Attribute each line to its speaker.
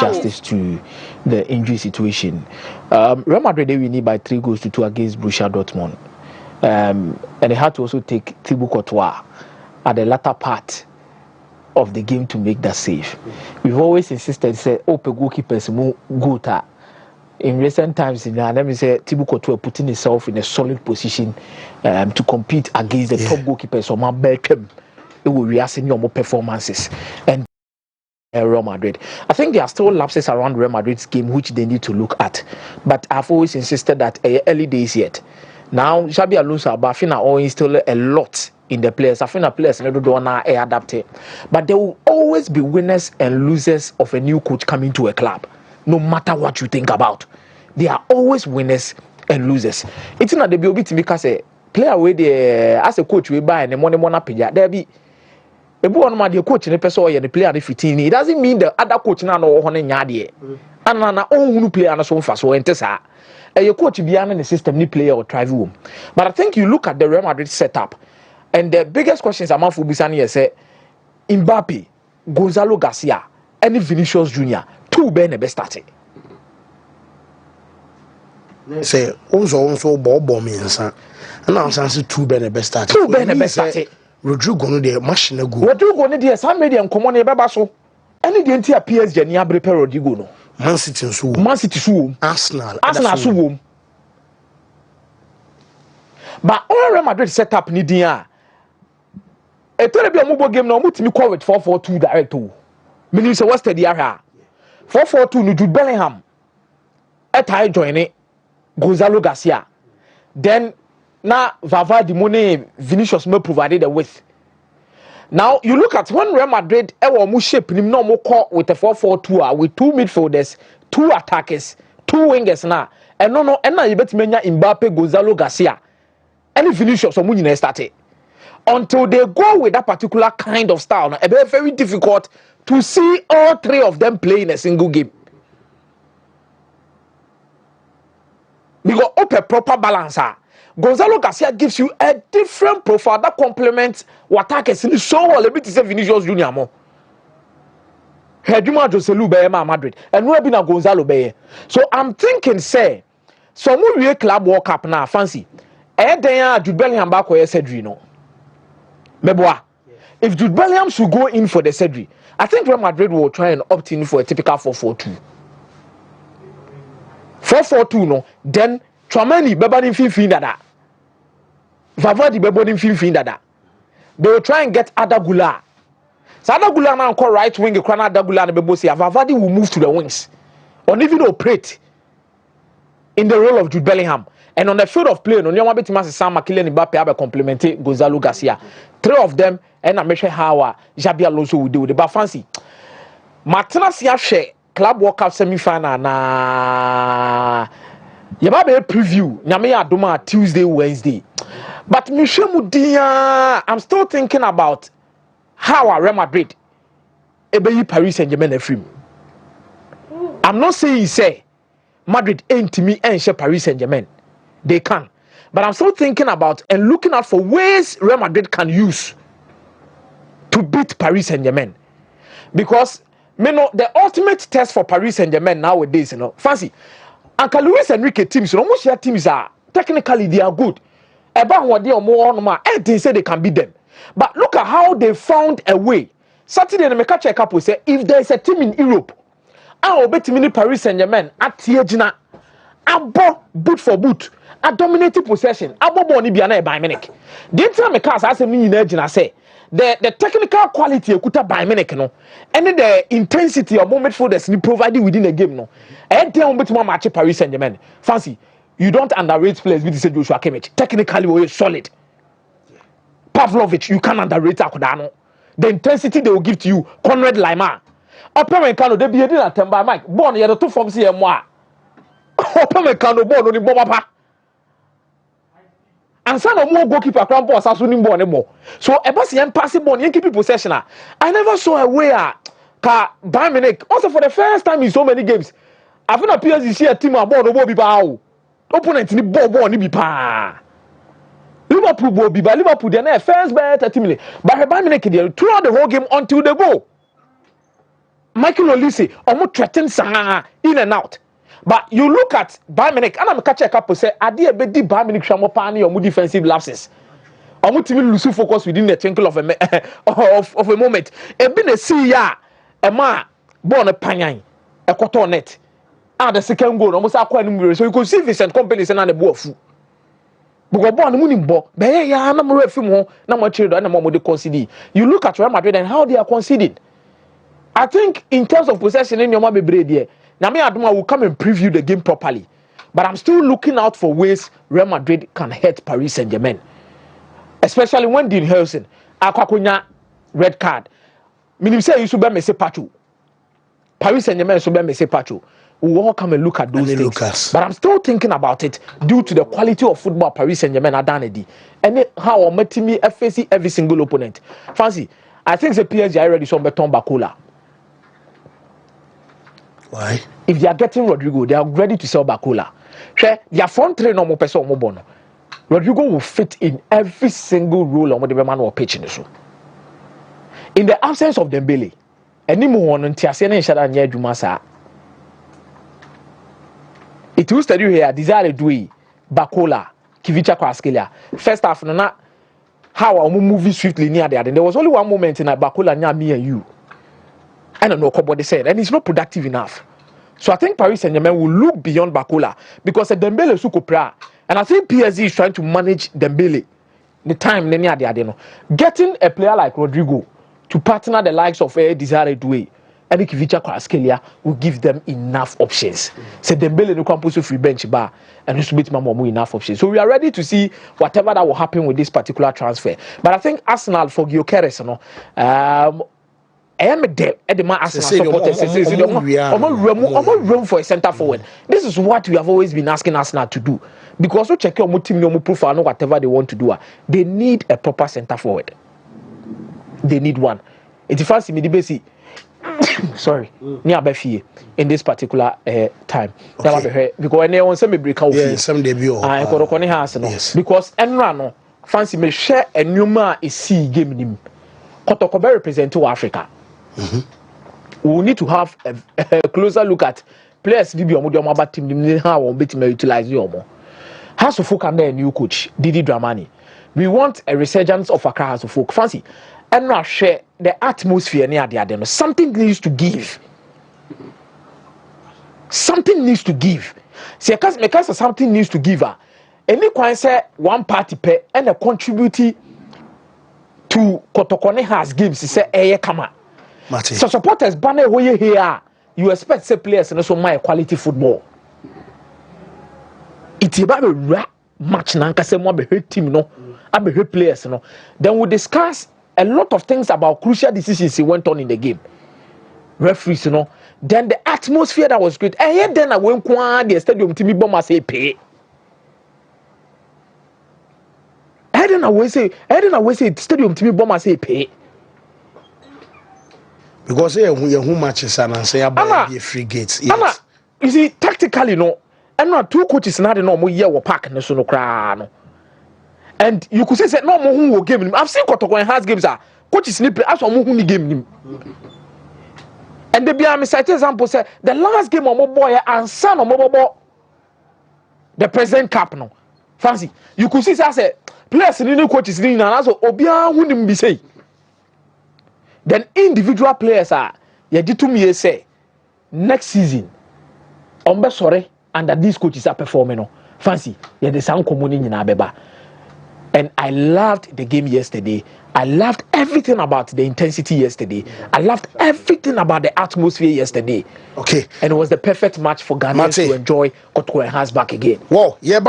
Speaker 1: justice to the injury situation. Real Madrid they win by 3-2 against Borussia Dortmund, and they had to also take Thibaut Courtois at the latter part of the game to make that save. We've always insisted, say, open goalkeepers more good. In recent times, let me say, Thibaut Courtois putting himself in a solid position to compete against the top goalkeepers. So my Belgium, it will react in your performances and. Real Madrid. I think there are still lapses around Real Madrid's game which they need to look at. But I've always insisted that early days yet. Now, Xabi Alonso, Bafina is still a lot in the players. I think the players don't adapt it. But there will always be winners and losers of a new coach coming to a club. No matter what you think about. There are always winners and losers. It's not the BOB because a player with as a coach we buy and the money pay. There be the coach in the person and the player the 15. It doesn't mean the other coach now no honey nyadi. And na own player na so fast so entesa. Your coach be in the system ni player or drive home. But I think you look at the Real Madrid setup, and the biggest questions among Fubisani is Mbappe, Gonzalo Garcia, and Vinicius Junior. Two ben the best starting.
Speaker 2: Say also ball means and now say two ben the best starting.
Speaker 1: Two ben the best starting.
Speaker 2: Rodrigo no dey machine go.
Speaker 1: Rodrigo no dey some medium common e beba so. Any dey ntia PSG ni abre per Rodrigo no.
Speaker 2: Man City so.
Speaker 1: Man City so.
Speaker 2: Arsenal
Speaker 1: so wo. But all Real Madrid setup ni din a. E to le bi omo game na omo timi call with 4-4-2 direct o. Meaning say what's the area? 4-4-2 no Jude Bellingham. E tie join it. Gonzalo Garcia. Then now, Valverde Money Vinicius may provided the width. Now, you look at when Real Madrid shape him no more call with a 4-4-2 with two midfielders, two attackers, two wingers now. And now you bet menya Mbappe, Gonzalo Garcia, and Vinicius or Munich started. Until they go with that particular kind of style, it be very difficult to see all three of them play in a single game. Because up a proper balance. Gonzalo Garcia gives you a different profile that complements what attackers in so well. A bit to say Vinicius Junior more. Heduma Joselu Beyema Madrid and we have been a Gonzalo Beye. So I'm thinking, say, some more club World Cup now fancy. Jude Bellingham back where surgery no. Meboa. If Jude Bellingham should go in for the surgery, I think Real Madrid will try and opt in for a typical 4-4-2. 4-4-2 no. Then Tramani bebani fin dada. Valverde bebani fin dada. They will try and get Adagula. So Adagula now call right wing. Krana Adagula and Bebosi. Valverde will move to the wings, or even operate in the role of Jude Bellingham. And on the field of play, no one bit Masi Sam Kylian Mbappe have complemented Gonzalo Garcia. Three of them, and I'm sure how Xabi Alonso will do with the but fancy. Martina Siache Club World Cup semi-final na. Yababe preview nyame adoma Tuesday Wednesday, but Mudia, I'm still thinking about how Real Madrid ebe Paris Saint-Germain free. I'm not saying say Madrid ain't me and share Paris Saint-Germain, they can, but I'm still thinking about and looking out for ways Real Madrid can use to beat Paris Saint-Germain, because the ultimate test for Paris Saint-Germain nowadays, fancy. Uncle Luis Enrique teams, almost your teams are technically they are good. About what they are more on they say they can beat them. But look at how they found a way. Saturday, the make check up will say if there is a team in Europe, I will bet me Paris Saint-Germain at Tiegina, abo boot for boot, a dominating possession, abo boni biana by Munich. The entire because I say me in say the technical quality ekuta by Munich no, and the intensity of moment for the provided within the game no. And then we match Paris Saint-Germain. Fancy, you don't underrate players with the Joshua Kimmich. Technically, we're solid. Pavlovic, you can't underrate Akudano. The intensity they will give to you, Conrad Lima. Upper they be a temper Mike. Born here, the two forms here, moi. Upper Meccano, born on the Bobapa. And some of more goalkeeper crown boss as winning born more. So, a bossy and passing born, you keep possession. I never saw a way. Bayern Munich, also for the first time in so many games. I feel that PSG see a team about the Bobby Bao. Opponent ni Bobo ni Bipa. Liverpool will be by Liverpool, they're first better team. But Bayern Munich throughout the whole game until they go. Michael Olise, almost threatens in and out. But you look at Bayern Munich, and I'm catching a couple say, I did a bit deep Bayern Munich Shamopani or more defensive lapses. I'm not even losing focus within the twinkle of a moment. A been a see ya, a ma, born a panyan, a quarter net. And the second goal, almost acquiring so you could see Vincent Company and a bofu. Because born the winning ball, but yeah, I'm a few more, not much children, and more they concede. You look at Real Madrid and how they are conceding. I think in terms of possession in your mobile braid, now me Aduma will come and preview the game properly. But I'm still looking out for ways Real Madrid can hurt Paris Saint-Germain. Especially when Dean Helson, Akwakunya red card. Meaning say you should be Messi Pachu. Paris Saint-Germain should be Messi Pachu. We will all come and look at those things. Lucas. But I'm still thinking about it due to the quality of football Paris Saint-Germain are done. And how I'm me facing every single opponent. Fancy, I think the PSG are ready to beton Bakola.
Speaker 2: Why?
Speaker 1: If they are getting Rodrigo, they are ready to sell Bakola. Their front three no more person more bono. Rodrigo will fit in every single role on what the man will pitch in the show. In the absence of Dembele, any more on Tiasiana and Shada near Jumasa. It will study here, Desire Dui, Bakola, Kivicha Kwaskelia. First half, how I moving swiftly near there. Then there was only one moment in Bakola near me and you. I don't know what they said, and it's not productive enough. So I think Paris Saint-Germain will look beyond Bakola because Dembele is Sukopra, and I think PSG is trying to manage Dembele. The time getting a player like Rodrigo to partner the likes of Desire Doué and Kivicha Kwaskelia will give them enough options. So Dembele no can put free bench bar and just bit more enough options. So we are ready to see whatever that will happen with this particular transfer. But I think Arsenal for Gyökeres, I am the man Arsenal supporters. Room for a centre forward. This is what we have always been asking Arsenal to do. Because we check your team, your profile, whatever they want to do. They need a proper centre forward. They need one. It's fancy me the basic. Sorry, near Befi in this particular time. Okay. Because when they want some break out,
Speaker 2: some debut.
Speaker 1: I got a house because Enrano fancy me share a new man is see game him. Kotokobe represent to Africa. We need to have a closer look at players. Did you about team? How we better utilize you more. House of Folk under a new coach, Didi Dramani. We want a resurgence of Accra House of Folk. Fancy, and now share the atmosphere near the Adeno. Something needs to give. Something needs to give. See, because something needs to give her. Any can say one party pay and a contribute to Kotokone has games. Say, kama. So supporters banner where you here, you expect say players and also my quality football. It's about a rap match now because some be hurt team no, I be hurt players no. Then we discuss a lot of things about crucial decisions he went on in the game. Referees then the atmosphere that was great. And yet then I went the stadium to me bomber say pay. I didn't always say stadium to me bomber say pay.
Speaker 2: Because who matches and say about the free gates. Yes.
Speaker 1: You see, tactically, and not two coaches now the normal year will pack no so no. And you could say no more who will game him. I've seen Kotoko has games coaches sleep as one who game him. And the be cite example say the last game of my boy and son of my the present cap no. Fancy. You could see say players in coaches in and also Obia wouldn't be say. Then individual players are to me say next season sorry under these coaches are performing fancy the sound common in Abeba. And I loved the game yesterday. I loved everything about the intensity yesterday. I loved everything about the atmosphere yesterday.
Speaker 2: Okay.
Speaker 1: And it was the perfect match for Ghana to enjoy Kotoko and Hans back again.
Speaker 2: Whoa, yeah.